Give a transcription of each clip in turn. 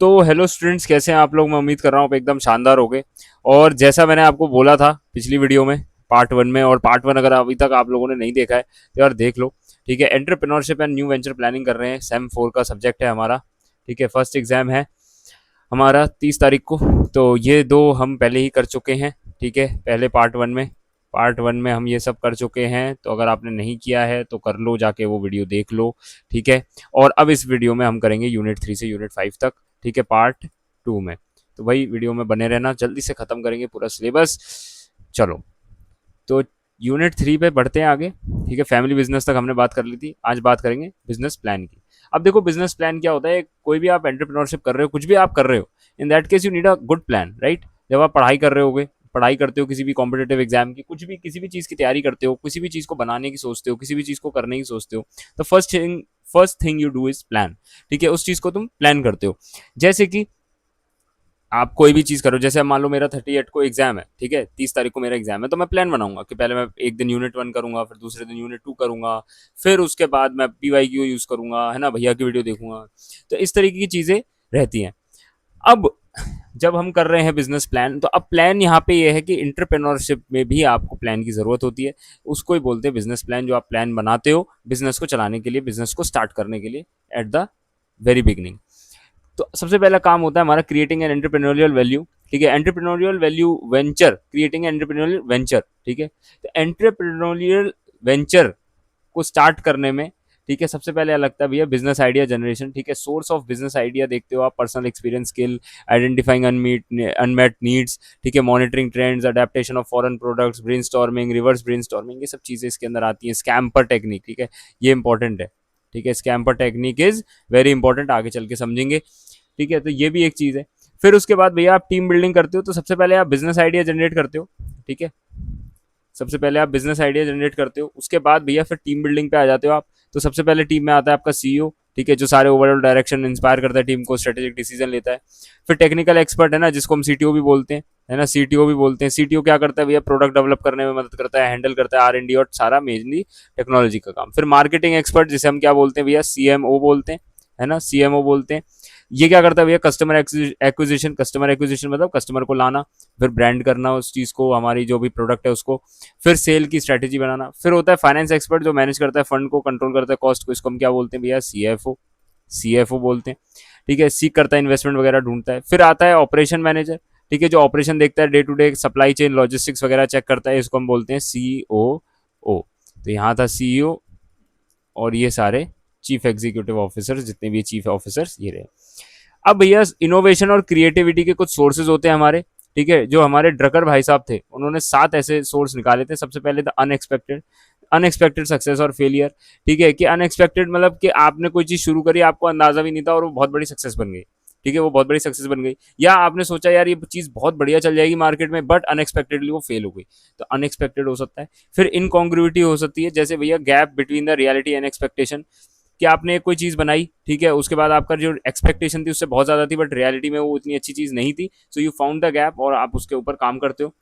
तो hello students, कैसे हैं आप लोग। मैं उम्मीद कर रहा हूँ आप एकदम शानदार हो गए। और जैसा मैंने आपको बोला था पिछली वीडियो में, पार्ट वन में, और पार्ट वन अगर अभी तक आप लोगों ने नहीं देखा है तो यार देख लो। ठीक है, entrepreneurship and new venture planning कर रहे हैं, सेम 4 का सब्जेक्ट है हमारा। ठीक है, फर्स्ट एग्जाम है हमारा 30 तारीख को। तो ये दो हम पहले ही कर चुके हैं। ठीक है, पहले पार्ट वन में हम ये सब कर चुके हैं। तो अगर आपने नहीं किया है तो कर लो, जाके वो वीडियो देख लो। ठीक है, और अब इस वीडियो में हम करेंगे यूनिट 3 से यूनिट 5 तक। ठीक है, पार्ट 2 में। तो भाई वीडियो में बने रहना, जल्दी से खत्म करेंगे पूरा सिलेबस। चलो, तो यूनिट 3 पे बढ़ते हैं आगे। ठीक है, फैमिली बिजनेस तक हमने बात कर ली थी, आज बात करेंगे बिजनेस प्लान की। अब देखो, बिजनेस प्लान क्या होता है। कोई भी आप एंटरप्रेन्योरशिप कर रहे हो, कुछ भी आप कर रहे हो, in that case you need a good plan, right. जब आप पढ़ाई कर रहे होगे, पढ़ाई करते हो किसी भी कॉम्पिटेटिव एग्जाम की, कुछ भी किसी भी चीज़ की तैयारी करते हो, किसी भी चीज़ को बनाने की सोचते हो, किसी भी चीज़ को करने की सोचते हो, तो first thing you do is plan. ठीक है, उस चीज़ को तुम प्लान करते हो। जैसे कि आप कोई भी चीज़ करो, जैसे अब मान लो मेरा 38 को एग्जाम है। ठीक है, 30 तारीख को मेरा एग्जाम है, तो मैं प्लान बनाऊंगा कि पहले मैं एक दिन यूनिट 1 करूंगा, फिर दूसरे दिन यूनिट 2 करूंगा, फिर उसके बाद मैं PYQ यूज़ करूंगा, है ना, भैया की वीडियो देखूंगा। तो इस तरीके की चीज़ें रहती हैं। अब जब हम कर रहे हैं बिजनेस प्लान, तो अब प्लान यहाँ पे ये है कि इंटरप्रेन्योरशिप में भी आपको प्लान की ज़रूरत होती है। उसको ही बोलते हैं बिजनेस प्लान, जो आप प्लान बनाते हो बिजनेस को चलाने के लिए, बिजनेस को स्टार्ट करने के लिए एट द वेरी बिगनिंग। तो सबसे पहला काम होता है हमारा क्रिएटिंग एन एंटरप्रेन्योरियल वैल्यू। ठीक है, entrepreneurial value venture, creating entrepreneurial venture. ठीक है, तो एंटरप्रेन्योरियल वेंचर को स्टार्ट करने में, ठीक है, सबसे पहले लगता है भैया बिजनेस आइडिया जनरेशन। ठीक है, सोर्स ऑफ बिजनेस आइडिया देखते हो आप, personal experience skill, identifying unmet needs. ठीक है, monitoring trends, adaptation of foreign products, brainstorming, reverse brainstorming, ये सब चीज़ें इसके अंदर आती हैं। स्कैम्पर टेक्निक, ठीक है, ये इंपॉर्टेंट है। ठीक है, scamper technique is very important, आगे चल के समझेंगे। ठीक है, तो ये भी एक चीज़ है। फिर उसके बाद भैया आप टीम बिल्डिंग करते हो, तो सबसे पहले आप बिजनेस आइडिया जनरेट करते हो। ठीक है, सबसे पहले आप बिजनेस आइडिया जनरेट करते हो, उसके बाद भैया फिर टीम बिल्डिंग पे आ जाते हो आप। तो सबसे पहले टीम में आता है आपका CEO। ठीक है, जो सारे ओवरऑल डायरेक्शन इंस्पायर करता है टीम को, स्ट्रेटेजिक डिसीजन लेता है। फिर टेक्निकल एक्सपर्ट है ना, जिसको हम CTO भी बोलते हैं, है ना, CTO भी बोलते हैं। CTO क्या करता है भैया, प्रोडक्ट डेवलप करने में मदद करता है, हैंडल करता है R&D और सारा मेनली टेक्नोलॉजी का काम। फिर मार्केटिंग एक्सपर्ट, जिसे हम क्या बोलते हैं भैया, CMO बोलते हैं, है ना, CMO बोलते हैं। ये क्या करता है भैया, कस्टमर एक्विजिशन। कस्टमर एक्विजिशन मतलब कस्टमर को लाना, फिर ब्रांड करना उस चीज़ को, हमारी जो भी प्रोडक्ट है उसको, फिर सेल की स्ट्रेटेजी बनाना। फिर होता है फाइनेंस एक्सपर्ट, जो मैनेज करता है फंड को, कंट्रोल करता है कॉस्ट को, इसको हम क्या बोलते हैं भैया, CFO बोलते हैं। ठीक है, सीख करता है, इन्वेस्टमेंट वगैरह ढूंढता है। फिर आता है ऑपरेशन मैनेजर। ठीक है, जो ऑपरेशन देखता है, day to day supply chain logistics वगैरह चेक करता है, इसको हम बोलते हैं COO। तो यहाँ था CEO, और ये सारे चीफ एग्जीक्यूटिव ऑफिसर्स, जितने भी चीफ ऑफिसर्स ये रहे। अब भैया इनोवेशन और क्रिएटिविटी के कुछ सोर्सेज होते हैं हमारे। ठीक है, जो हमारे ड्रकर भाई साहब थे, उन्होंने 7 ऐसे सोर्स निकाले थे। सबसे पहले था अनएक्सपेक्टेड, अनएक्सपेक्टेड सक्सेस और फेलियर। ठीक है, कि अनएक्सपेक्टेड मतलब कि आपने कोई चीज़ शुरू करी, आपको अंदाजा भी नहीं था, और वो बहुत बड़ी सक्सेस बन गई। ठीक है, वो बहुत बड़ी सक्सेस बन गई। या आपने सोचा यार ये चीज़ बहुत बढ़िया चल जाएगी मार्केट में, बट अनएक्सपेक्टेडली वो फेल हो गई। तो अनएक्सपेक्टेड हो सकता है। फिर इनकॉन्ग्रुइटी हो सकती है, जैसे भैया gap between the reality and expectation, कि आपने कोई चीज़ बनाई, ठीक है, उसके बाद आपका जो एक्सपेक्टेशन थी उससे बहुत ज़्यादा थी, बट रियलिटी में वो उतनी अच्छी चीज़ नहीं थी। So you found the gap और आप उसके ऊपर काम करते हो।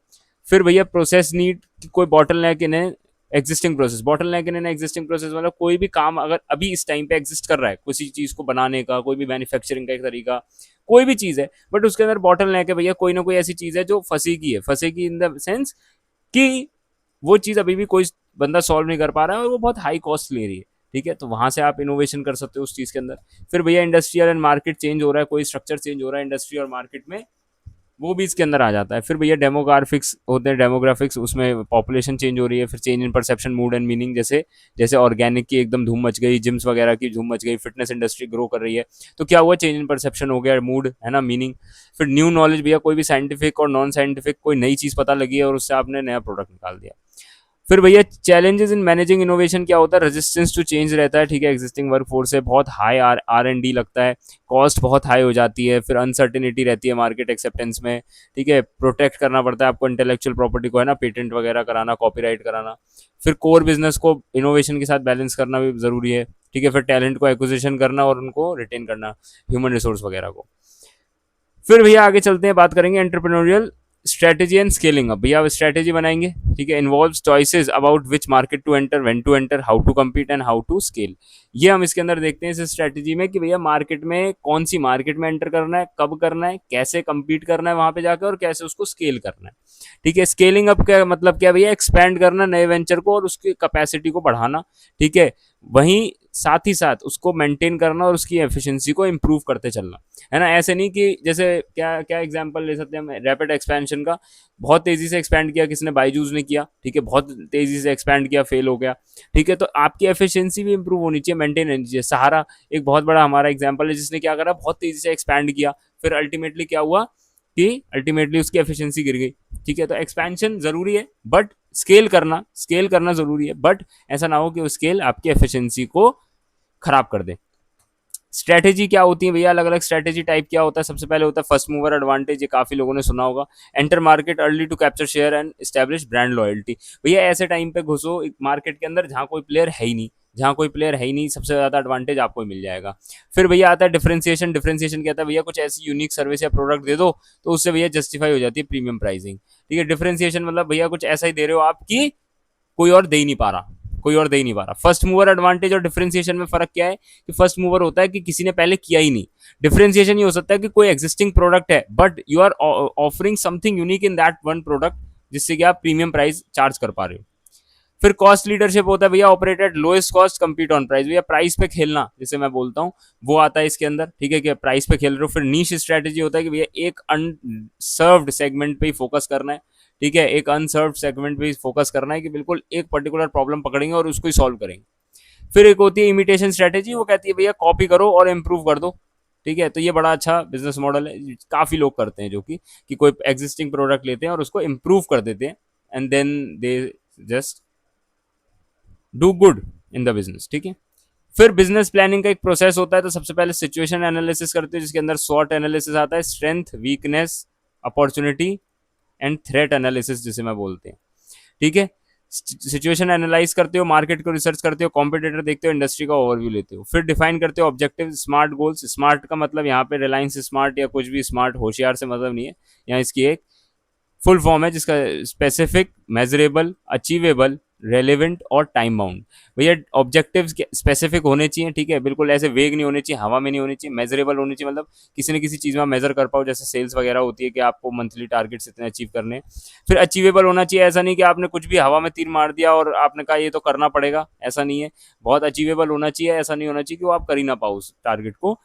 फिर भैया प्रोसेस नीड, कोई bottle neck in existing process. Bottle neck in existing process मतलब कोई भी काम अगर अभी इस टाइम पे एग्जिस्ट कर रहा है, किसी चीज़ को बनाने का, कोई भी मैन्युफैक्चरिंग का एक तरीका, कोई भी चीज़ है, बट उसके अंदर बॉटल नेक है भैया, कोई ना कोई ऐसी चीज़ है जो फंसी की है। फंसे की इन द सेंस कि वो चीज़ अभी भी कोई बंदा सॉल्व नहीं कर पा रहा है, और वो बहुत हाई कॉस्ट ले रही है। ठीक है, तो वहां से आप इनोवेशन कर सकते हो उस चीज़ के अंदर। फिर भैया इंडस्ट्रियल एंड मार्केट चेंज हो रहा है, कोई स्ट्रक्चर चेंज हो रहा है इंडस्ट्री और मार्केट में, वो भी इसके अंदर आ जाता है। फिर भैया डेमोग्राफिक्स होते हैं, डेमोग्राफिक्स, उसमें पॉपुलेशन चेंज हो रही है। फिर change in perception, mood and meaning, जैसे जैसे ऑर्गेनिक की एकदम धूम मच गई, जिम्स वगैरह की धूम मच गई, फिटनेस इंडस्ट्री ग्रो कर रही है, तो क्या हुआ, चेंज इन परसेप्शन हो गया, मूड, है ना, मीनिंग। फिर न्यू नॉलेज भैया, कोई भी साइंटिफिक और नॉन साइंटिफिक कोई नई चीज़ पता लगी है और उससे आपने नया प्रोडक्ट निकाल दिया। फिर भैया चैलेंजेस इन मैनेजिंग इनोवेशन क्या होता है, रेजिस्टेंस टू चेंज रहता है। ठीक है, एग्जिस्टिंग वर्कफोर्स से बहुत हाई R&D लगता है, कॉस्ट बहुत हाई हो जाती है। फिर अनसर्टिनिटी रहती है मार्केट एक्सेप्टेंस में। ठीक है, प्रोटेक्ट करना पड़ता है आपको इंटेलेक्चुअल प्रॉपर्टी को, है ना, पेटेंट वगैरह कराना, कॉपीराइट कराना। फिर कोर बिजनेस को इनोवेशन के साथ बैलेंस करना भी जरूरी है। ठीक है, फिर टैलेंट को एक्विजिशन करना और उनको रिटेन करना, ह्यूमन रिसोर्स वगैरह को। फिर भैया आगे चलते हैं, बात करेंगे entrepreneurial strategy and scaling up, भैया स्ट्रेटेजी बनाएंगे, ठीक है, involves choices about which market to enter, when to enter, how to compete and how to scale. ये हम इसके अंदर देखते हैं इस स्ट्रेटेजी में कि भैया मार्केट में कौन सी मार्केट में एंटर करना है, कब करना है, कैसे कम्पीट करना है वहां पे जाकर और कैसे उसको स्केल करना है। ठीक है, स्केलिंग अप का मतलब क्या भैया, एक्सपैंड करना नए वेंचर को और उसकी कैपेसिटी को बढ़ाना। ठीक है, वहीं साथ ही साथ उसको मेंटेन करना और उसकी एफिशिएंसी को इम्प्रूव करते चलना, है ना। ऐसे नहीं कि जैसे क्या क्या एग्जांपल ले सकते हैं हम रैपिड एक्सपेंशन का, बहुत तेजी से एक्सपैंड किया किसने, बायजूस ने किया, ठीक है, बहुत तेजी से एक्सपैंड किया, फेल हो गया। ठीक है, तो आपकी एफिशिएंसी भी इंप्रूव होनी चाहिए, मेंटेन होनी चाहिए। सहारा एक बहुत बड़ा हमारा एग्जाम्पल है, जिसने क्या करा, बहुत तेजी से एक्सपैंड किया, फिर अल्टीमेटली क्या हुआ कि अल्टीमेटली उसकी एफिशिएंसी गिर गई। ठीक है, तो एक्सपेंशन जरूरी है बट स्केल करना जरूरी है, बट ऐसा ना हो कि वो स्केल आपकी एफिशिएंसी को खराब कर दे। स्ट्रेटेजी क्या होती है भैया, अलग अलग स्ट्रेटेजी टाइप क्या होता है। सबसे पहले होता है फर्स्ट मूवर एडवांटेज, ये काफी लोगों ने सुना होगा। Enter market early to capture share and establish brand loyalty, भैया ऐसे टाइम पे घुसो एक मार्केट के अंदर जहां कोई प्लेयर है ही नहीं, जहां कोई प्लेयर है ही नहीं, सबसे ज्यादा एडवांटेज आपको ही मिल जाएगा। फिर भैया आता है डिफरेंशिएशन, डिफरेंशिएशन कहता है भैया कुछ ऐसी यूनिक सर्विस या प्रोडक्ट दे दो तो उससे भैया जस्टिफाई हो जाती है प्रीमियम प्राइसिंग। ठीक है, डिफरेंशिएशन मतलब भैया कुछ ऐसा ही दे रहे हो आप कि कोई और दे ही नहीं पा रहा, कोई और दे ही नहीं पा रहा। फर्स्ट मूवर एडवांटेज और डिफरेंशिएशन में फर्क क्या है कि फर्स्ट मूवर होता है कि किसी ने पहले किया ही नहीं, डिफरेंशिएशन ये हो सकता है कि कोई एग्जिस्टिंग प्रोडक्ट है but you are offering something unique in that one product, जिससे कि आप प्रीमियम प्राइस चार्ज कर पा रहे हो। फिर कॉस्ट लीडरशिप होता है भैया, operated lowest cost compete on price, भैया प्राइस पे खेलना जिसे मैं बोलता हूँ वो आता है इसके अंदर। ठीक है, कि प्राइस पे खेल रहे हो। फिर नीश स्ट्रेटेजी होता है कि भैया एक अनसर्व्ड सेगमेंट पे ही फोकस करना है। ठीक है, एक अनसर्व्ड सेगमेंट पे ही फोकस करना है कि बिल्कुल एक पर्टिकुलर प्रॉब्लम पकड़ेंगे और उसको ही सॉल्व करेंगे। फिर एक होती है इमिटेशन स्ट्रेटेजी, वो कहती है भैया कॉपी करो और इम्प्रूव कर दो। ठीक है, तो ये बड़ा अच्छा बिजनेस मॉडल है, काफी लोग करते हैं, जो कि कोई एग्जिस्टिंग प्रोडक्ट लेते हैं और उसको इम्प्रूव कर देते हैं and then they just do good in the business. ठीक है, फिर बिजनेस प्लानिंग का एक प्रोसेस होता है। तो सबसे पहले सिचुएशन एनालिसिस करते हैं, जिसके अंदर स्वॉट एनालिसिस आता है, strength, weakness, opportunity and threat analysis जिसे मैं बोलते हैं। ठीक है, सिचुएशन एनालाइज करते हो, मार्केट को रिसर्च करते हो, कॉम्पिटिटर देखते हो, इंडस्ट्री का ओवरव्यू लेते हो। फिर डिफाइन करते हो ऑब्जेक्टिव, स्मार्ट गोल्स। स्मार्ट का मतलब यहाँ पे रिलायंस स्मार्ट या कुछ भी स्मार्ट होशियार से मतलब नहीं है, यहाँ इसकी एक फुल फॉर्म है जिसका स्पेसिफिक, मेजरेबल, अचीवेबल, रेलिवेंट और टाइम बाउंड। भैया ऑब्जेक्टिव्स स्पेसिफिक होने चाहिए, ठीक है, बिल्कुल ऐसे वेग नहीं होने चाहिए, हवा में नहीं होने चाहिए। मेजरेबल होने चाहिए मतलब किसी न किसी चीज़ में मेजर कर पाओ, जैसे सेल्स वगैरह होती है कि आपको मंथली टारगेट्स इतने अचीव करने। फिर अचीवेबल होना चाहिए, ऐसा नहीं कि आपने कुछ भी हवा में तीर मार दिया और आपने कहा ये तो करना पड़ेगा, ऐसा नहीं है। बहुत अचीवेबल होना चाहिए, ऐसा नहीं होना चाहिए कि वो आप कर ही ना पाओ उस टारगेट को,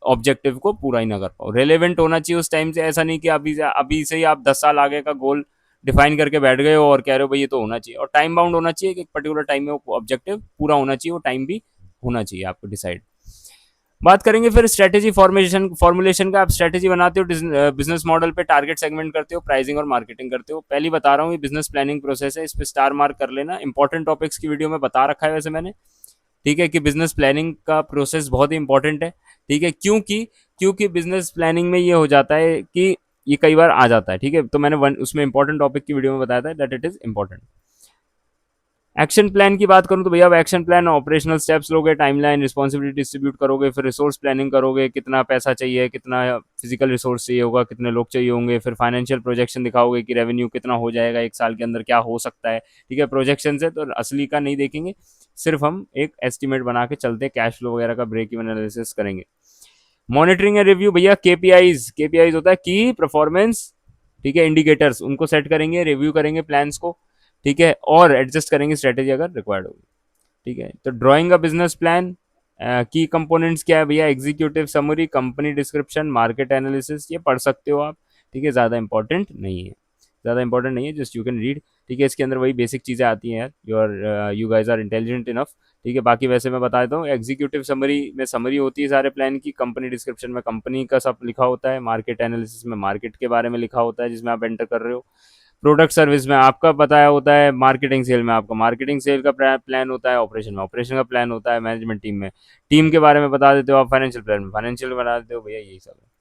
ऑब्जेक्टिव को पूरा ही ना कर पाओ। रेलेवेंट होना चाहिए उस टाइम से, ऐसा नहीं कि अभी से ही आप 10 साल आगे का गोल डिफाइन करके बैठ गए हो और कह रहे हो भाई ये तो होना चाहिए। और टाइम बाउंड होना चाहिए कि एक पर्टिकुलर टाइम में वो ऑब्जेक्टिव पूरा होना चाहिए, वो टाइम भी होना चाहिए आपको डिसाइड। बात करेंगे फिर स्ट्रेटेजी फॉर्मुलेशन का। आप स्ट्रेटेजी बनाते हो, बिजनेस मॉडल पे टारगेट सेगमेंट करते हो, प्राइसिंग और मार्केटिंग करते हो। पहली बता रहा हूँ, ये बिजनेस प्लानिंग प्रोसेस है, इस पे स्टार मार्क कर लेना। इंपॉर्टेंट टॉपिक्स की वीडियो में बता रखा है वैसे मैंने। ठीक है, कि बिजनेस प्लानिंग का प्रोसेस बहुत ही इंपॉर्टेंट है। ठीक है, क्योंकि क्योंकि बिजनेस प्लानिंग में ये हो जाता है कि ये कई बार आ जाता है। ठीक है, तो मैंने उसमें इंपॉर्टेंट टॉपिक की वीडियो में बताया था that it is important. Action plan की बात करूं तो भैया अब एक्शन प्लान, ऑपरेशनल स्टेप्स लोगे, टाइमलाइन, रिस्पॉन्सिबिलिटी डिस्ट्रीब्यूट करोगे, फिर रिसोर्स प्लानिंग करोगे, कितना पैसा चाहिए, कितना फिजिकल रिसोर्स चाहिए होगा, कितने लोग चाहिए होंगे। फिर फाइनेंशियल प्रोजेक्शन दिखाओगे कि रेवेन्यू कितना हो जाएगा एक साल के अंदर, क्या हो सकता है। ठीक है, प्रोजेक्शन से तो असली का नहीं देखेंगे, सिर्फ हम एक एस्टिमेट बना के चलते, कैश फ्लो वगैरह का ब्रेक इवन एनालिसिस करेंगे। मॉनिटरिंग एंड रिव्यू भैया, केपीआईज होता है की परफॉर्मेंस। ठीक है, इंडिकेटर्स उनको सेट करेंगे, रिव्यू करेंगे प्लान्स को। ठीक है, और एडजस्ट करेंगे स्ट्रेटेजी अगर रिक्वायर्ड होगी। ठीक है, तो ड्राइंग अ बिजनेस प्लान, की कंपोनेंट्स क्या है भैया, executive summary, company description, market analysis, ये पढ़ सकते हो आप। ठीक है, ज़्यादा इंपॉर्टेंट नहीं है, ज़्यादा इंपॉर्टेंट नहीं है, जस्ट यू कैन रीड। ठीक है, इसके अंदर वही बेसिक चीज़ें आती हैं यार, you guys are intelligent enough. ठीक है, बाकी वैसे मैं बता देता हूँ, एग्जीक्यूटिव समरी में समरी होती है सारे प्लान की, कंपनी डिस्क्रिप्शन में कंपनी का सब लिखा होता है, मार्केट एनालिसिस में मार्केट के बारे में लिखा होता है जिसमें आप एंटर कर रहे हो, प्रोडक्ट सर्विस में आपका बताया होता है, मार्केटिंग सेल में आपका मार्केटिंग सेल का प्लान होता है, ऑपरेशन में ऑपरेशन का प्लान होता है, मैनेजमेंट टीम में टीम के बारे में बता देते हो आप, फाइनेंशियल प्लान में फाइनेंशियल बता देते हो। भैया यही सब है,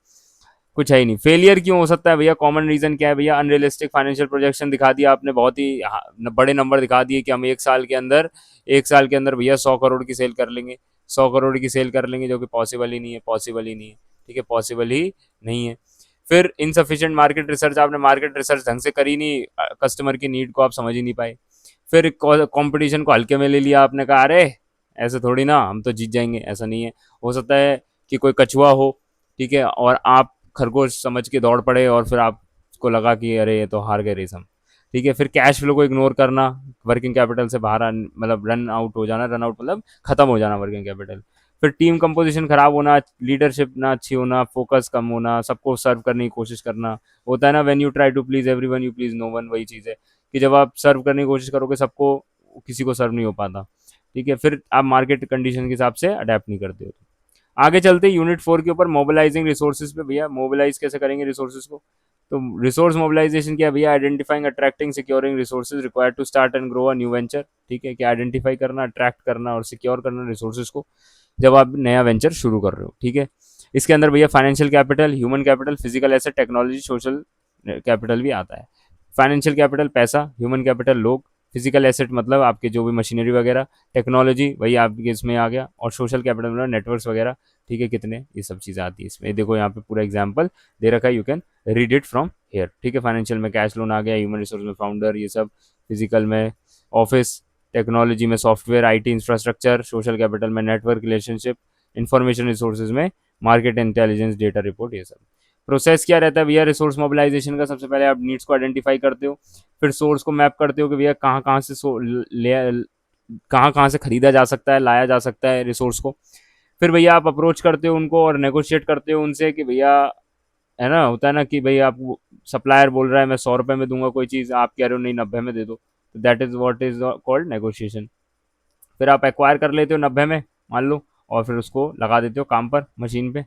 कुछ है ही नहीं। फेलियर क्यों हो सकता है भैया, कॉमन रीजन क्या है भैया, अनरियलिस्टिक फाइनेंशियल प्रोजेक्शन दिखा दिया आपने, बहुत ही बड़े नंबर दिखा दिए कि हम एक साल के अंदर भैया 100 करोड़ की सेल कर लेंगे, 100 करोड़ की सेल कर लेंगे, जो कि पॉसिबल ही नहीं है, पॉसिबल ही नहीं है। ठीक है, पॉसिबल ही नहीं है। फिर इनसफिशिएंट मार्केट रिसर्च, आपने मार्केट रिसर्च ढंग से करी नहीं, कस्टमर की नीड को आप समझ ही नहीं पाए। फिर कंपटीशन को हल्के में ले लिया, आपने कहा अरे ऐसे थोड़ी ना, हम तो जीत जाएंगे, ऐसा नहीं है। हो सकता है कि कोई कछुआ हो, ठीक है, और आप खरगोश समझ के दौड़ पड़े और फिर आपको लगा कि अरे ये तो हार गए रेस हम। ठीक है, फिर कैश फ्लो को इग्नोर करना, वर्किंग कैपिटल से बाहर मतलब रन आउट हो जाना, रन आउट मतलब खत्म हो जाना वर्किंग कैपिटल। फिर टीम कंपोजिशन खराब होना, लीडरशिप ना अच्छी होना, फोकस कम होना, सबको सर्व करने की कोशिश करना। होता है ना, when you try to please everyone you please no one, वही चीज़ है कि जब आप सर्व करने की कोशिश करोगे सबको, किसी को सर्व नहीं हो पाता। ठीक है, फिर आप मार्केट कंडीशन के हिसाब से अडेप्ट नहीं करते हो। आगे चलते यूनिट 4 के ऊपर, मोबिलाइजिंग रिसोर्सेज पे। भैया मोबिलाइज कैसे करेंगे रिसोर्सेज को? तो रिसोर्स मोबिलाइजेशन क्या है भैया? Identifying, attracting, securing resources required to start and grow a new venture. ठीक है, कि आइडेंटिफाई करना, अट्रैक्ट करना और सिक्योर करना रिसोर्सेज को जब आप नया वेंचर शुरू कर रहे हो। ठीक है, इसके अंदर भैया financial capital, human capital, physical asset, technology, social capital भी आता है। फाइनेंशियल कैपिटल पैसा, ह्यूमन कैपिटल लोग, फिजिकल एसेट मतलब आपके जो भी मशीनरी वगैरह, टेक्नोलॉजी वही आपके इसमें आ गया, और सोशल कैपिटल मतलब नेटवर्क्स वगैरह। ठीक है, कितने ये सब चीज़ें आती है इसमें, देखो यहाँ पे पूरा एग्जाम्पल दे रखा है, you can read it from here. ठीक है, फाइनेंशियल में कैश लोन आ गया, ह्यूमन रिसोर्स में फाउंडर ये सब, फिजिकल में ऑफिस, टेक्नोलॉजी में software IT infrastructure, social capital में नेटवर्क रिलेशनशिप, इंफॉर्मेशन रिसोर्सेज में मार्केट इंटेलिजेंस डेटा रिपोर्ट ये सब। प्रोसेस क्या रहता है भैया रिसोर्स मोबिलाइजेशन का? सबसे पहले आप नीड्स को आइडेंटिफाई करते हो, फिर सोर्स को मैप करते हो कि भैया कहाँ कहाँ से कहाँ कहाँ से खरीदा जा सकता है, लाया जा सकता है रिसोर्स को। फिर भैया आप अप्रोच करते हो उनको और नेगोशिएट करते हो उनसे कि भैया, है ना, होता है ना कि भाई आप, सप्लायर बोल रहा है मैं 100 रुपये में दूंगा कोई चीज़, आप कह रहे हो नहीं 90 में दे दो, तो that is what is called negotiation. फिर आप एक्वायर कर लेते हो 90 में मान लो, और फिर उसको लगा देते हो काम पर, मशीन पे।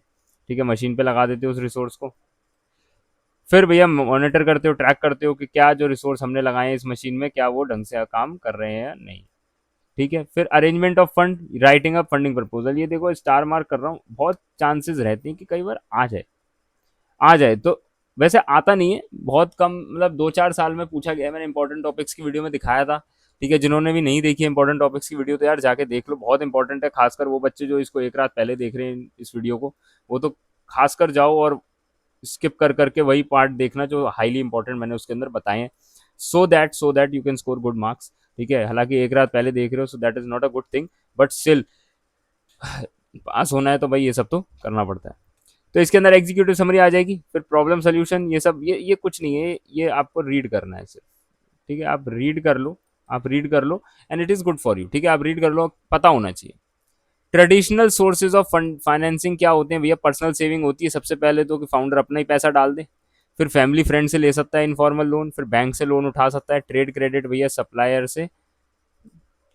ठीक है, मशीन पे लगा देते हो उस रिसोर्स को। फिर भैया मॉनिटर करते हो, ट्रैक करते हो कि क्या जो रिसोर्स हमने लगाए हैं इस मशीन में, क्या वो ढंग से काम कर रहे हैं या नहीं। ठीक है, फिर arrangement of fund, writing up funding proposal. ये देखो स्टार मार्क कर रहा हूँ, बहुत चांसेस रहते हैं कि कई बार आ जाए तो, वैसे आता नहीं है, बहुत कम, मतलब 2-4 साल में पूछा गया है। मैंने इंपॉर्टेंट टॉपिक्स की वीडियो में दिखाया था। ठीक है, जिन्होंने भी नहीं देखी इंपॉर्टेंट टॉपिक्स की वीडियो तो यार जाके देख लो, बहुत इंपॉर्टेंट है, खासकर वो बच्चे जो इसको एक रात पहले देख रहे हैं इस वीडियो को, वो तो खासकर जाओ और स्किप कर करके वही पार्ट देखना जो हाईली इंपॉर्टेंट मैंने उसके अंदर बताए हैं, so that you can score good marks. ठीक है, हालांकि एक रात पहले देख रहे हो so that is not a good thing, but still pass होना है तो भाई ये सब तो करना पड़ता है। तो इसके अंदर एग्जीक्यूटिव समरी आ जाएगी, फिर प्रॉब्लम सोल्यूशन, ये सब, ये कुछ नहीं है, ये आपको रीड करना है सिर्फ। ठीक है, आप रीड कर लो, आप रीड कर लो and it is good for you. ठीक है, आप रीड कर लो, पता होना चाहिए। Traditional sources of fund financing क्या होते हैं भैया? पर्सनल सेविंग होती है सबसे पहले तो, कि फाउंडर अपना ही पैसा डाल दे। फिर फैमिली फ्रेंड से ले सकता है इनफॉर्मल लोन, फिर बैंक से लोन उठा सकता है, ट्रेड क्रेडिट भैया सप्लायर से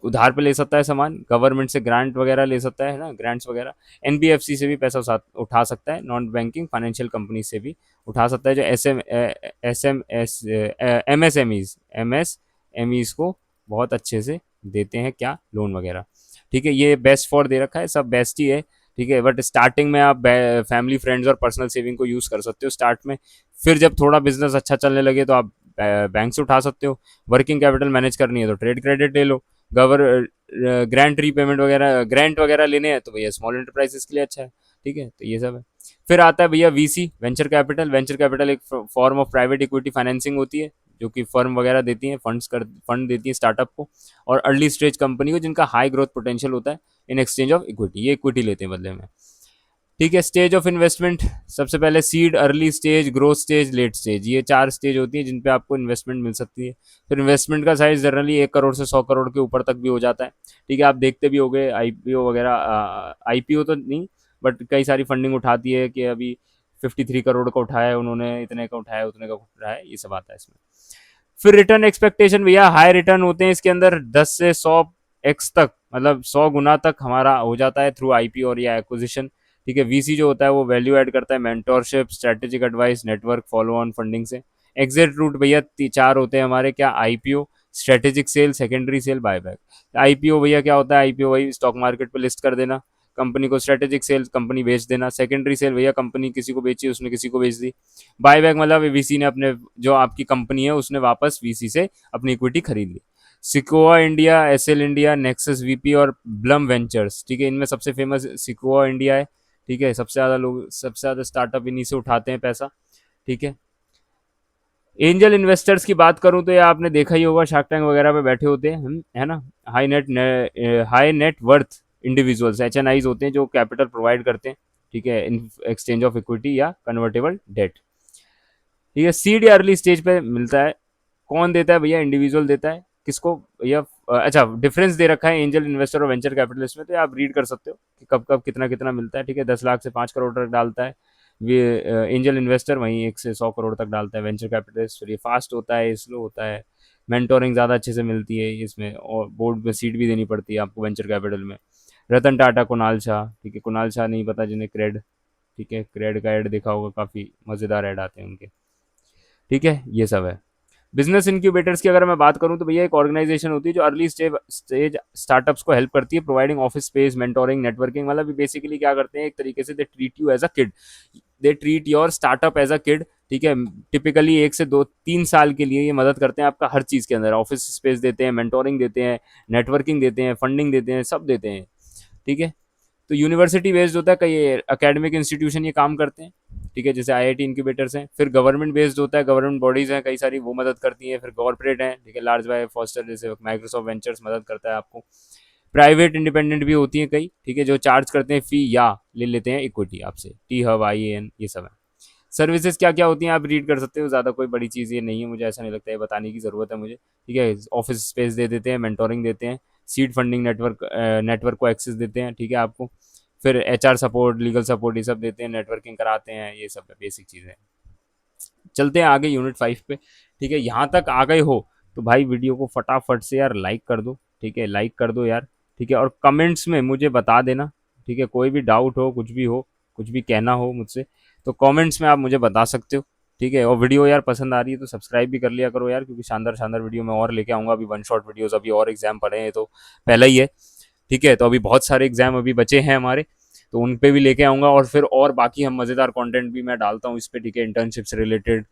उधार पे ले सकता है सामान, गवर्नमेंट से ग्रांट वगैरह ले सकता है ना, ग्रांट्स वगैरह, एनबीएफसी से भी पैसा उठा सकता है, नॉन बैंकिंग फाइनेंशियल कंपनी से भी उठा सकता है, जो एम एस एम ईज को बहुत अच्छे से देते हैं क्या, लोन वगैरह। ठीक है, ये बेस्ट फॉर दे रखा है, सब बेस्ट ही है। ठीक है, बट स्टार्टिंग में आप फैमिली फ्रेंड्स और पर्सनल सेविंग को यूज़ कर सकते हो स्टार्ट में। फिर जब थोड़ा बिजनेस अच्छा चलने लगे तो आप बैंक से उठा सकते हो। वर्किंग कैपिटल मैनेज करनी है तो ट्रेड क्रेडिट ले लो। गवर ग्रांट रीपेमेंट वगैरह, ग्रांट वगैरह लेने हैं तो भैया स्मॉल एंटरप्राइजेस के लिए अच्छा है। ठीक है, तो ये सब है। फिर आता है भैया VC, venture capital. Venture capital एक form of private equity financing होती है, जो कि फर्म वगैरह देती हैं, फंड देती है स्टार्टअप को और अर्ली स्टेज कंपनी को जिनका हाई ग्रोथ पोटेंशियल होता है, इन एक्सचेंज ऑफ इक्विटी, ये इक्विटी लेते हैं बदले में। ठीक है, स्टेज ऑफ इन्वेस्टमेंट, सबसे पहले seed, early stage, growth stage, late stage, ये 4 स्टेज होती है जिन पे आपको इन्वेस्टमेंट मिल सकती है। फिर इन्वेस्टमेंट का साइज जनरली 1 करोड़ से 100 करोड़ के ऊपर तक भी हो जाता है। ठीक है, आप देखते भी होंगे आईपीओ वगैरह, आईपीओ तो नहीं, बट कई सारी फंडिंग उठाती है कि अभी 53 करोड़ का उठाया है उन्होंने, इतने का उठाया, उतने का उठाया है, ये सब आता है इसमें। फिर रिटर्न एक्सपेक्टेशन भैया, हाई रिटर्न होते हैं इसके अंदर, 10 से 100x तक, मतलब 100 गुना तक हमारा हो जाता है थ्रू आईपीओ और या एक्विजिशन। ठीक है, वीसी जो होता है वो वैल्यू ऐड करता है mentorship, strategic advice, network, follow on funding से। एग्जिट रूट भैया 4 होते हैं हमारे, क्या, IPO, strategic sale, secondary sale, buyback. IPO भैया क्या होता है? आईपीओ वही स्टॉक मार्केट पे लिस्ट कर देना कंपनी को, स्ट्रेटेजिक सेल कंपनी बेच देना, सेकेंडरी सेल भैया कंपनी किसी को बेची, उसने किसी को बेच दी। बायबैक मतलब वीसी ने अपने, जो आपकी कंपनी है उसने वापस वीसी से अपनी इक्विटी खरीद ली। Sequoia India, SL India, Nexus VP और ब्लम वेंचर्स। ठीक है, इनमें सबसे फेमस सिकोआ इंडिया है। ठीक है, सबसे ज़्यादा लोग, सबसे ज़्यादा स्टार्टअप इन्हीं से उठाते हैं पैसा। ठीक है। एंजल इन्वेस्टर्स की बात करूं तो ये आपने देखा ही होगा, शार्क टैंक वगैरह पे बैठे होते हैं है ना। High net worth individuals, HNIs होते हैं जो कैपिटल प्रोवाइड करते हैं, ठीक है, इन एक्सचेंज ऑफ इक्विटी या कन्वर्टेबल डेट। ठीक है, सीड या अर्ली स्टेज पे मिलता है। कौन देता है भैया? इंडिविजुअल देता है। किसको भैया? अच्छा, डिफरेंस दे रखा है एंजल इन्वेस्टर और वेंचर कैपिटलिस्ट में, तो आप रीड कर सकते हो कि कब कब कितना कितना मिलता है। ठीक है, 10 लाख से 5 करोड़ तक डालता है एंजल इन्वेस्टर, वहीं 1 से 100 करोड़ तक डालता है वेंचर कैपिटलिस्ट। फिर ये फास्ट होता है, स्लो होता है, मेंटोरिंग ज़्यादा अच्छे से मिलती है इसमें, और बोर्ड में सीट भी देनी पड़ती है आपको वेंचर कैपिटल में। रतन टाटा, कुणाल शाह, ठीक है, कुणाल शाह नहीं पता जिन्हें, क्रेड, ठीक है, क्रेड का ऐड देखा होगा, काफ़ी मज़ेदार ऐड आते हैं उनके। ठीक है, ये सब है। बिजनेस इंक्यूबेटर्स की अगर मैं बात करूं तो भैया एक ऑर्गेनाइजेशन होती है जो अर्ली स्टेज स्टार्टअप्स को हेल्प करती है, providing office space, mentoring, networking. मतलब बेसिकली क्या करते हैं, एक तरीके से they treat you as a kid, they treat your startup as a kid. ठीक है, टिपिकली 1 से 2 3 साल के लिए ये मदद करते हैं आपका हर चीज़ के अंदर, ऑफिस स्पेस देते हैं, मेंटोरिंग देते हैं, नेटवर्किंग देते हैं, फंडिंग देते हैं, सब देते हैं। ठीक है, तो यूनिवर्सिटी बेस्ड होता है, कई एकेडमिक इंस्टीट्यूशन ये काम करते हैं, ठीक है, जैसे IIT इनक्यूबेटर्स हैं। फिर गवर्नमेंट बेस्ड होता है, गवर्नमेंट बॉडीज हैं कई सारी, वो मदद करती हैं। फिर कॉर्पोरेट हैं, ठीक है, लार्ज बाय फॉस्टर जैसे माइक्रोसॉफ्ट वेंचर्स मदद करता है आपको। प्राइवेट इंडिपेंडेंट भी होती हैं कई, ठीक है, जो चार्ज करते हैं फी या ले लेते हैं इक्विटी आपसे, टी हब, IAN, ये सब है। सर्विसेज क्या क्या होती हैं आप रीड कर सकते हो, ज़्यादा कोई बड़ी चीज़ ये नहीं है, मुझे ऐसा नहीं लगता है बताने की ज़रूरत है मुझे। ठीक है, ऑफिस स्पेस दे देते हैं, मेंटोरिंग देते हैं, सीड फंडिंग, नेटवर्क को एक्सेस देते हैं, ठीक है आपको। फिर HR सपोर्ट, लीगल सपोर्ट, ये सब देते हैं, नेटवर्किंग कराते हैं, ये सब बेसिक चीज़ें। चलते हैं आगे यूनिट 5 पे। ठीक है, यहाँ तक आ गए हो तो भाई वीडियो को फटाफट से यार लाइक कर दो, ठीक है, लाइक कर दो यार। ठीक है, और कमेंट्स में मुझे बता देना, ठीक है, कोई भी डाउट हो, कुछ भी हो, कुछ भी कहना हो मुझसे, तो कमेंट्स में आप मुझे बता सकते हो। ठीक है, और वीडियो यार पसंद आ रही है तो सब्सक्राइब भी कर लिया करो यार, क्योंकि शानदार शानदार वीडियो मैं और लेके आऊँगा। अभी वन शॉट वीडियोज़, अभी और एग्जाम पड़े हैं, तो पहला ही है। ठीक है, तो अभी बहुत सारे एग्जाम अभी बचे हैं हमारे, तो उन पे भी लेके आऊँगा। और फिर और बाकी हम मज़ेदार कंटेंट भी मैं डालता हूँ इस पे, ठीक है, इंटर्नशिप से रिलेटेड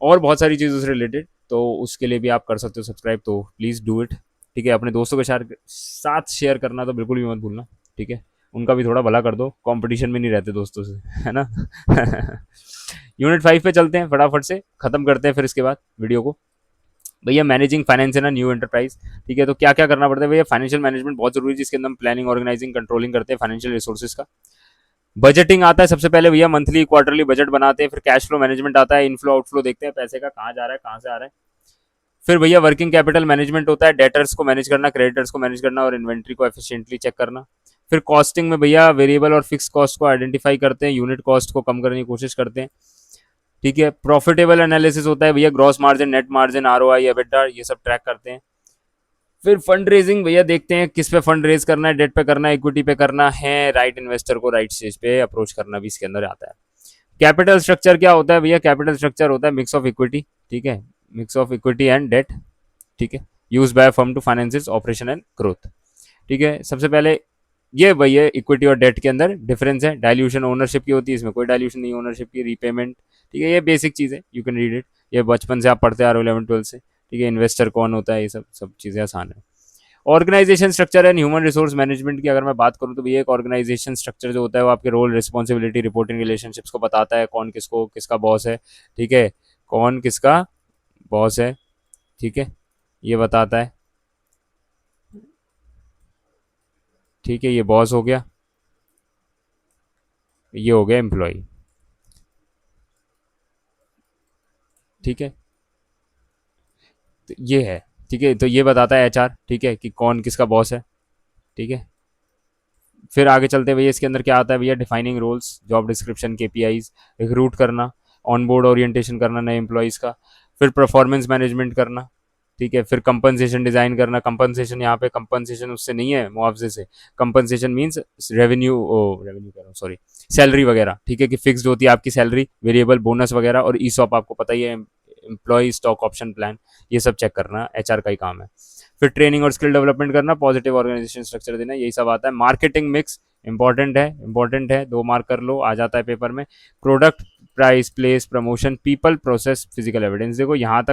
और बहुत सारी चीज़ों से रिलेटेड, तो उसके लिए भी आप कर सकते हो सब्सक्राइब, तो प्लीज़ डू इट। ठीक है, अपने दोस्तों के साथ शेयर करना तो बिल्कुल भी मत भूलना। ठीक है, उनका भी थोड़ा भला कर दो, कंपटीशन में नहीं रहते दोस्तों से, है ना। यूनिट 5 पे चलते हैं, फटाफट से ख़त्म करते हैं फिर इसके बाद वीडियो को। भैया मैनेजिंग फाइनेंस है ना, न्यू एंटरप्राइज। ठीक है, तो क्या क्या करना पड़ता है भैया? फाइनेंशियल मैनेजमेंट बहुत जरूरी है, जिसके अंदर हम प्लानिंग, ऑर्गेनाइजिंग, कंट्रोलिंग करते हैं फाइनेंशियल रिसोर्सेज का। बजटिंग आता है सबसे पहले भैया, मंथली क्वार्टरली बजट बनाते हैं। फिर कैश फ्लो मैनेजमेंट आता है, इनफ्लो आउटफ्लो देखते हैं पैसे का, कहाँ जा रहा है, कहाँ से आ रहा है। फिर भैया वर्किंग कैपिटल मैनेजमेंट होता है, डेटर्स को मैनेज करना, क्रेडिटर्स को मैनेज करना, और इन्वेंट्री को एफिशिएंटली चेक करना। फिर कॉस्टिंग में भैया वेरिएबल और फिक्स कॉस्ट को आइडेंटिफाई करते हैं, यूनिट कॉस्ट को कम करने की कोशिश करते हैं। ठीक है, प्रॉफिटेबल एनालिसिस होता है भैया, gross margin, net margin, ROI, EBITDA, ये सब ट्रैक करते हैं। फिर फंड रेजिंग भैया देखते हैं किस पे फंड रेज करना है, डेट पे करना है, इक्विटी पे करना है, राइट इन्वेस्टर को राइट स्टेज पे अप्रोच करना भी इसके अंदर आता है। कैपिटल स्ट्रक्चर क्या होता है भैया? कैपिटल स्ट्रक्चर होता है मिक्स ऑफ इक्विटी, ठीक है, mix of equity and debt, ठीक है, use by firm to finance operation and growth. ठीक है, सबसे पहले ये भैया इक्विटी और डेट के अंदर डिफरेंस है। डायल्यूशन ओनरशिप की होती है, इसमें कोई डायल्यूशन नहीं, ओनरशिप की रीपेमेंट। ठीक है, ये बेसिक चीज़ है, यू कैन रीड इट, ये बचपन से आप पढ़ते आ रहे हो 11 12 से। ठीक है, इन्वेस्टर कौन होता है, ये सब सब चीज़ें आसान है। Organisation structure and human resource management की अगर मैं बात करूं तो भैया एक ऑर्गेनाइजेशन स्ट्रक्चर जो होता है वो आपके रोल, रिस्पॉन्सिबिलिटी, रिपोर्टिंग, रिलेशनशिप्स को बताता है, कौन किसको किसका बॉस है। ठीक है, कौन किसका बॉस है, ठीक है, ये बताता है। ठीक है, ये बॉस हो गया, ये हो गया एम्प्लॉय। ठीक है, तो ये है। ठीक है, तो ये बताता है HR, ठीक है, कि कौन किसका बॉस है। ठीक है, फिर आगे चलते हैं भैया, इसके अंदर क्या आता है भैया? Defining roles, job description, KPIs, recruit करना, ऑन बोर्ड ओरिएंटेशन करना नए एम्प्लॉयज़ का। फिर परफॉर्मेंस मैनेजमेंट करना। ठीक है, फिर कंपनसेशन डिज़ाइन करना। कंपनसेशन यहाँ पे कंपनसेशन उससे नहीं है, मुआवजे से। कंपनसेशन मीन्स रेवेन्यू, ओ रेवेन्यू कह रहा हूँ, सॉरी, सैलरी वगैरह। ठीक है, कि फिक्स्ड होती है आपकी सैलरी, वेरिएबल, बोनस वगैरह, और ESOP आपको पता ही है, एम्प्लॉय स्टॉक ऑप्शन प्लान, ये सब चेक करना HR का ही काम है। फिर ट्रेनिंग और स्किल डेवलपमेंट करना, पॉजिटिव ऑर्गेनाइजेशन स्ट्रक्चर देना, यही सब आता है। मार्केटिंग मिक्स इंपॉर्टेंट है, इंपॉर्टेंट है, 2 मार्क कर लो, आ जाता है पेपर में। Product, price, place, promotion, people, process, physical evidence. देखो यहाँ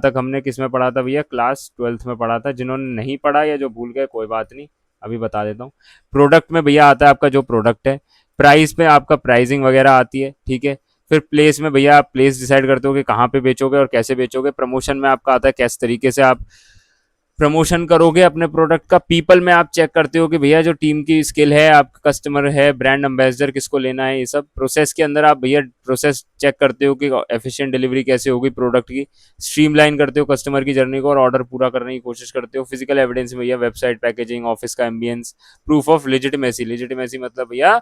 तक हमने किस में पढ़ा था भैया? क्लास 12th में पढ़ा था। जिन्होंने नहीं पढ़ा या जो भूल गए, कोई बात नहीं, अभी बता देता हूँ। प्रोडक्ट में भैया आता है आपका जो प्रोडक्ट है, प्राइस में आपका प्राइसिंग वगैरह आती है। ठीक है, फिर प्लेस में भैया आप प्लेस डिसाइड करते हो कि कहाँ पे बेचोगे और कैसे बेचोगे। प्रमोशन में आपका आता है किस तरीके से आप प्रमोशन करोगे अपने प्रोडक्ट का। पीपल में आप चेक करते हो कि भैया जो टीम की स्किल है, आपका कस्टमर है, ब्रांड एम्बेसडर किसको लेना है, ये सब। प्रोसेस के अंदर आप भैया प्रोसेस चेक करते हो कि एफिशिएंट डिलीवरी कैसे होगी प्रोडक्ट की। स्ट्रीमलाइन करते हो कस्टमर की जर्नी को और ऑर्डर पूरा करने की कोशिश करते हो। फिजिकल एविडेंस भैया वेबसाइट, पैकेजिंग, ऑफिस का ambience, proof of legitimacy. Legitimacy मतलब भैया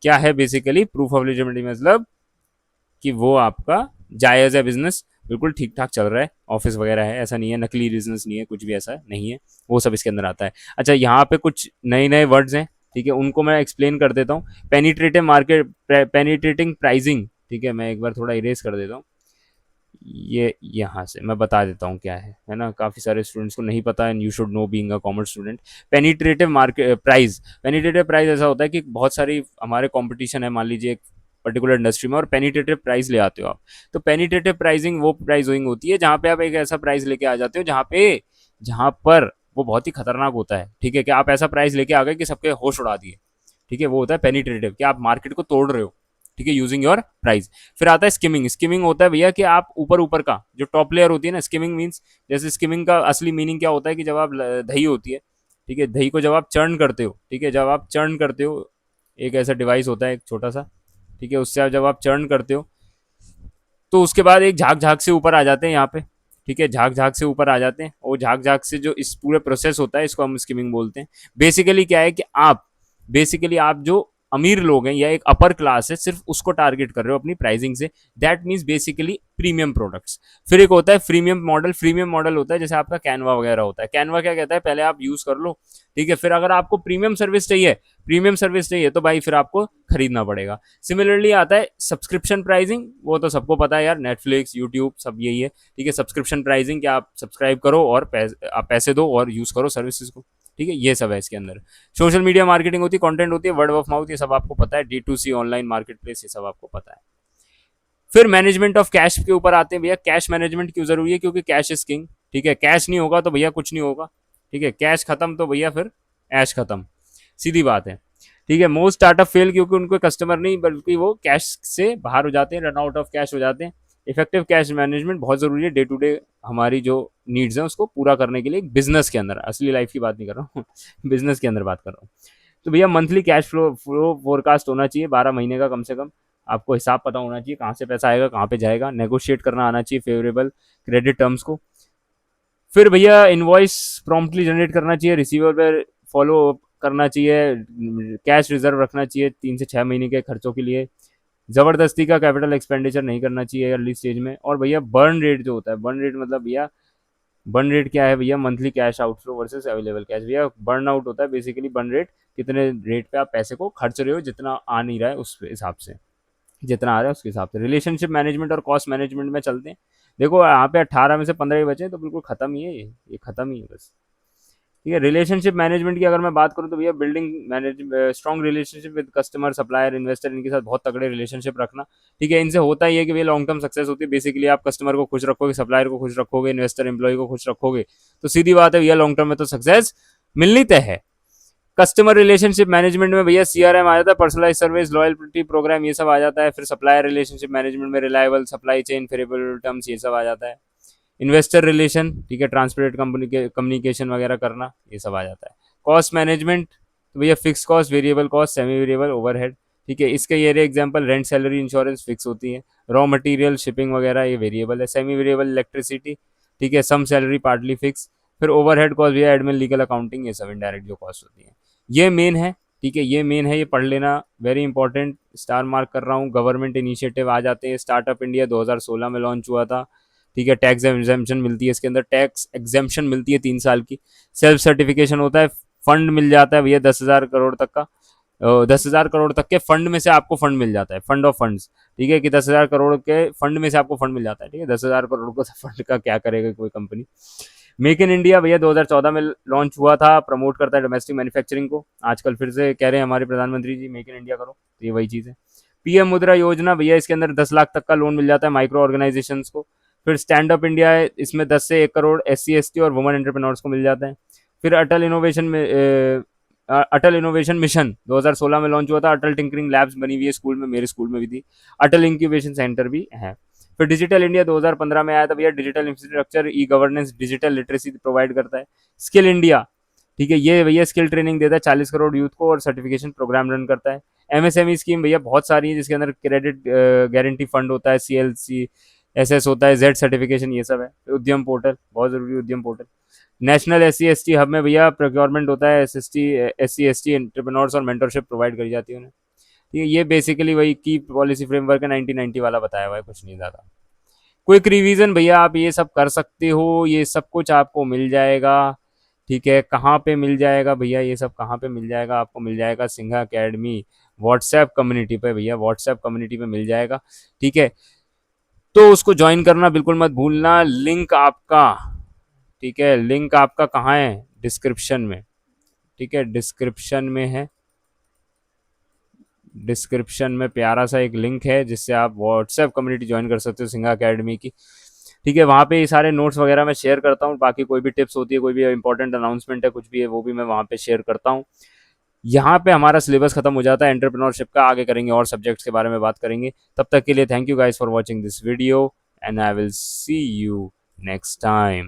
क्या है, बेसिकली प्रूफ ऑफ लेजिटिमेसी मतलब कि वो आपका जायज़ है, बिजनेस बिल्कुल ठीक ठाक चल रहा है, ऑफिस वगैरह है, ऐसा नहीं है नकली बिजनेस नहीं है, कुछ भी ऐसा नहीं है, वो सब इसके अंदर आता है। अच्छा, यहाँ पे कुछ नए नए वर्ड्स हैं, ठीक है, उनको मैं एक्सप्लेन कर देता हूँ। पेनिट्रेटिव मार्केट, पेनिट्रेटिंग प्राइसिंग, ठीक है, मैं एक बार थोड़ा इरेज कर देता हूँ। ये यहाँ से मैं बता देता हूँ क्या है ना, काफ़ी सारे स्टूडेंट्स को नहीं पता, and you should know being a commerce student. Penetrative market price, penetrative price ऐसा होता है कि बहुत सारी हमारे कंपटीशन है, मान लीजिए एक पर्टिकुलर इंडस्ट्री में, और पेनिट्रेटिव प्राइस ले आते हो आप। तो पेनिट्रेटिव प्राइसिंग वो प्राइसिंग होती है जहाँ पे आप एक ऐसा प्राइस लेके आ जाते हो जहाँ पर वो बहुत ही खतरनाक होता है, ठीक है, कि आप ऐसा प्राइस लेके आ गए कि सबके होश उड़ा दिए, ठीक है, वो होता है पेनिट्रेटिव, कि आप मार्केट को तोड़ रहे हो, ठीक है, यूजिंग योर प्राइस। फिर आता है स्किमिंग। स्किमिंग होता है भैया कि आप ऊपर ऊपर का जो टॉप लेयर होती है ना, स्किमिंग मीन्स, जैसे स्किमिंग का असली मीनिंग क्या होता है कि जब आप दही होती है, ठीक है, दही को जब आप चर्न करते हो, ठीक है, जब आप चर्न करते हो, एक ऐसा डिवाइस होता है एक छोटा सा, ठीक है, उससे आप जब आप चर्न करते हो तो उसके बाद एक झाग झाग से ऊपर आ जाते हैं यहाँ पे, ठीक है, झाग झाग से ऊपर आ जाते हैं, और झाग झाग से जो इस पूरे प्रोसेस होता है इसको हम स्किमिंग बोलते हैं। बेसिकली क्या है कि आप जो अमीर लोग हैं या एक अपर क्लास है, सिर्फ उसको टारगेट कर रहे हो अपनी प्राइसिंग से। That means basically premium products. फिर एक होता है फ्रीमियम मॉडल। फ्रीमियम मॉडल होता है जैसे आपका कैनवा वगैरह होता है। कैनवा क्या कहता है, पहले आप यूज कर लो, ठीक है, फिर अगर आपको प्रीमियम सर्विस चाहिए तो भाई फिर आपको खरीदना पड़ेगा। सिमिलरली आता है सब्सक्रिप्शन प्राइसिंग, वो तो सबको पता है यार, नेटफ्लिक्स, यूट्यूब सब यही है, ठीक है। सब्सक्रिप्शन प्राइसिंग, क्या आप सब्सक्राइब करो और आप पैसे दो और यूज करो सर्विसेज को, ठीक है, ये सब है इसके अंदर। सोशल मीडिया मार्केटिंग होती है, कंटेंट होती है, वर्ड ऑफ माउथ, ये सब आपको पता है, D2C ऑनलाइन मार्केट प्लेस, ये सब आपको पता है। फिर मैनेजमेंट ऑफ कैश के ऊपर आते हैं भैया। कैश मैनेजमेंट क्यों जरूरी है, क्योंकि कैश इज किंग, ठीक है, कैश नहीं होगा तो भैया कुछ नहीं होगा, ठीक है, कैश खत्म तो भैया फिर ऐश खत्म, सीधी बात है, ठीक है। मोस्ट स्टार्टअप फेल क्योंकि उनको कस्टमर नहीं, बल्कि वो कैश से बाहर हो जाते हैं, रन आउट ऑफ कैश हो जाते हैं। इफेक्टिव कैश मैनेजमेंट बहुत जरूरी है डे टू डे हमारी जो नीड्स हैं उसको पूरा करने के लिए, बिजनेस के अंदर, असली लाइफ की बात नहीं कर रहा हूँ बिजनेस के अंदर बात कर रहा हूँ। तो भैया मंथली कैश फ्लो फोरकास्ट होना चाहिए 12 महीने का कम से कम। आपको हिसाब पता होना चाहिए कहाँ से पैसा आएगा कहाँ पे जाएगा। नेगोशिएट करना आना चाहिए फेवरेबल क्रेडिट टर्म्स को। फिर भैया इनवॉइस प्रॉम्प्टली जनरेट करना चाहिए, रिसीवेबल फॉलो करना चाहिए, कैश रिजर्व रखना चाहिए 3 से 6 महीने के खर्चों के लिए। जबरदस्ती का कैपिटल एक्सपेंडिचर नहीं करना चाहिए अर्ली स्टेज में। और भैया बर्न रेट जो होता है, बर्न रेट मतलब भैया, बर्न रेट क्या है भैया, monthly cash outflow versus available cash. भैया बर्न आउट होता है बेसिकली बर्न रेट, कितने रेट पे आप पैसे को खर्च रहे हो, जितना आ नहीं रहा है उस हिसाब से, जितना आ रहा है उसके हिसाब से। रिलेशनशिप मैनेजमेंट और कॉस्ट मैनेजमेंट में चलते हैं। देखो यहाँ पे 18 में से 15 ही बचे हैं, तो बिल्कुल खत्म ही है ये खत्म ही है बस, ठीक है। रिलेशनशिप मैनेजमेंट की अगर मैं बात करूँ तो भैया building manage strong relationship with customer, supplier, investor, इनके साथ बहुत तगड़े रिलेशनशिप रखना, ठीक है। इनसे होता ही है कि भैया लॉन्ग टर्म सक्सेस होती है। बेसिकली आप कस्टमर को खुश रखोगे, सप्लायर को खुश रखोगे, इन्वेस्टर एम्प्लॉय को खुश रखोगे, तो सीधी बात है भैया लॉन्ग टर्म में तो सक्सेस मिलनी तय है। कस्टमर रिलेशनशिप मैनेजमेंट में भैया CRM आ जाता है, पर्सनलाइज सर्विस, लॉयल्टी प्रोग्राम, ये सब आ जाता है। फिर सप्लायर रिलेशनशिप मैनेजमेंट में reliable supply chain, favourable terms, ये सब आ जाता है। इन्वेस्टर रिलेशन, ठीक है, ट्रांसपेरेंट कम्युनिकेशन वगैरह करना, ये सब आ जाता है। कॉस्ट मैनेजमेंट तो भैया fix cost, variable cost, semi variable, overhead, ठीक है। इसके ये example rent, salary, insurance fix होती है। रॉ मटेरियल, शिपिंग वगैरह ये वेरिएबल है। सेमी वेरिएबल इलेक्ट्रिसिटी, ठीक है, सम सैलरी पार्टली फिक्स। फिर ओवरहेड कॉस्ट भैया एडमिन, लीगल, अकाउंटिंग, ये सब इनडायरेक्ट जो कॉस्ट होती है, ये मेन है, ठीक है, ये मेन है, ये पढ़ लेना, वेरी इंपॉर्टेंट, स्टार मार्क कर रहा हूँ। गवर्नमेंट इनिशिएटिव आ जाते हैं। स्टार्टअप इंडिया 2016 में लॉन्च हुआ था, ठीक है। टैक्स एग्जेम्पशन मिलती है इसके अंदर, टैक्स एग्जेम्पशन मिलती है 3 साल की। सेल्फ सर्टिफिकेशन होता है। फंड मिल जाता है भैया 10,000 करोड़ तक का, 10,000 करोड़ तक के फंड में से आपको फंड मिल जाता है, फंड ऑफ फंड्स, ठीक है, कि 10,000 करोड़ के फंड में से आपको फंड मिल जाता है, ठीक है। 10,000 करोड़ को फंड का क्या करेगा कोई कंपनी। मेक इन इंडिया भैया 2014 में लॉन्च हुआ था, प्रमोट करता है डोमेस्टिक मैन्युफैक्चरिंग को। आजकल फिर से कह रहे हैं हमारे प्रधानमंत्री जी मेक इन इंडिया करो, तो ये वही चीज़ है। PM मुद्रा योजना भैया, इसके अंदर 10 लाख तक का लोन मिल जाता है माइक्रो ऑर्गेनाइजेशन को। फिर स्टैंड अप इंडिया है, इसमें 10 से 1 करोड़ SC ST और वुमन एंटरप्रेन्योर्स को मिल जाता है। फिर अटल इनोवेशन में अटल इनोवेशन मिशन 2016 में लॉन्च हुआ था। अटल टिंकरिंग लैब्स बनी हुई है स्कूल में, मेरे स्कूल में भी थी। अटल इंक्यूबेशन सेंटर भी है। फिर डिजिटल इंडिया 2015 में आया था भैया। Digital infrastructure, e governance, digital literacy provide करता है। स्किल इंडिया, ठीक है, ये भैया स्किल ट्रेनिंग देता है 40 करोड़ यूथ को और सर्टिफिकेशन प्रोग्राम रन करता है। एमएसएमई स्कीम भैया बहुत सारी है, जिसके अंदर क्रेडिट गारंटी फंड होता है, सीएलसी एसएस होता है, जेड सर्टिफिकेशन, ये सब है। उद्यम पोर्टल बहुत जरूरी, उद्यम portal. National SC ST hub में भैया प्रोक्योरमेंट होता है, SC ST एंटरप्रेन्योर्स और मेंटरशिप प्रोवाइड करी जाती है उन्हें। ठीक है, ये बेसिकली वही की पॉलिसी फ्रेमवर्क है 1990 वाला बताया हुआ है, कुछ नहीं ज़्यादा। क्विक रिवीजन भैया, आप ये सब कर सकते हो, ये सब कुछ आपको मिल जाएगा। ठीक है, कहाँ पे मिल जाएगा भैया, ये सब कहाँ पे मिल जाएगा? आपको मिल जाएगा सिंघा एकेडमी व्हाट्सएप कम्युनिटी पे भैया, व्हाट्सएप कम्युनिटी पे मिल जाएगा। ठीक है, तो उसको ज्वाइन करना बिल्कुल मत भूलना। लिंक आपका, ठीक है, लिंक आपका कहाँ है? डिस्क्रिप्शन में। ठीक है, डिस्क्रिप्शन में है। डिस्क्रिप्शन में प्यारा सा एक लिंक है, जिससे आप व्हाट्सएप कम्युनिटी ज्वाइन कर सकते हो सिंघा एकेडमी की। ठीक है, वहाँ पे ये सारे नोट्स वगैरह मैं शेयर करता हूँ। बाकी कोई भी टिप्स होती है, कोई भी इंपॉर्टेंट अनाउंसमेंट है, कुछ भी है, वो भी मैं वहाँ पे शेयर करता हूँ। यहाँ पे हमारा सिलेबस खत्म हो जाता है एंटरप्रेन्योरशिप का। आगे करेंगे और सब्जेक्ट्स के बारे में बात करेंगे। तब तक के लिए thank you guys for watching this video, and I will see you next time.